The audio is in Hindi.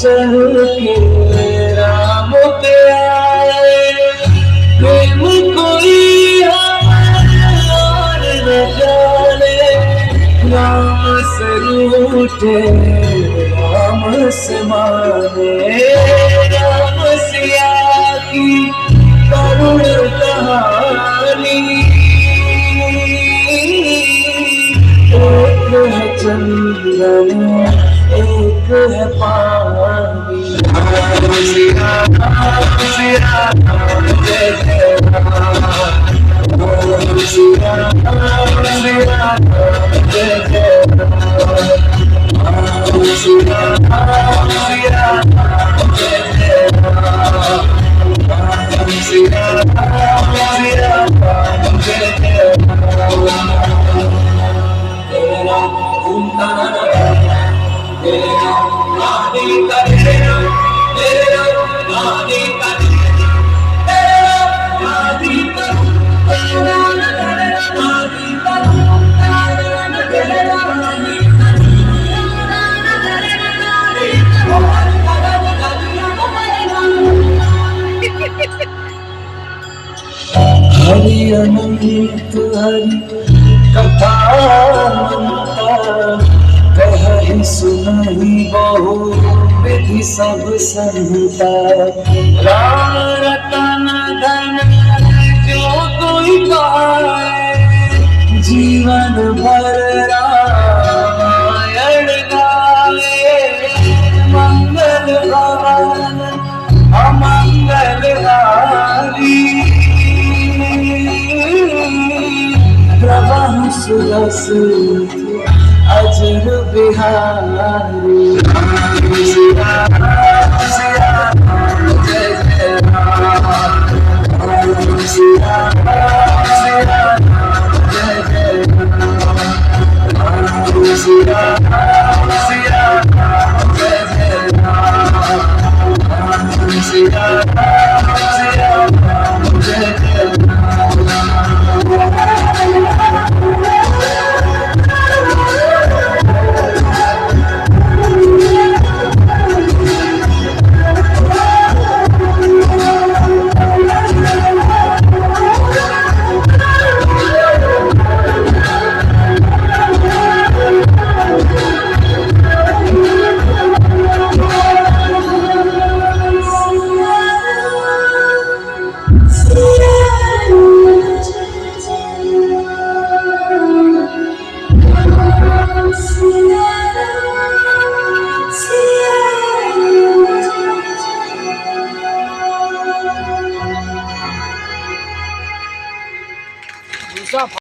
चल के राम पे आए, प्रेम कोई और न जाने, राम से रूठे राम से माने, राम सिया की करुण कहानी। एक है चंदन एक है पानी, राम सिया सिया जय जय राम, राम सिया सिया जय जय राम, राम सिया सिया जय जय राम, राम सिया सिया जय जय राम। तेरा घूमता तेरा आदि का तेरा तेरा आदि का तेरा आदि का तेरा आदि का हरि अनंत हरि कथा कही सुनहि बहु विधि सब संता, राम रतन धन जो कोई पाए, जीवन भर रामायण गावे, मंगल भवन अमंगल हारी, प्रभु सुरस अजर बिहारी, राम सिया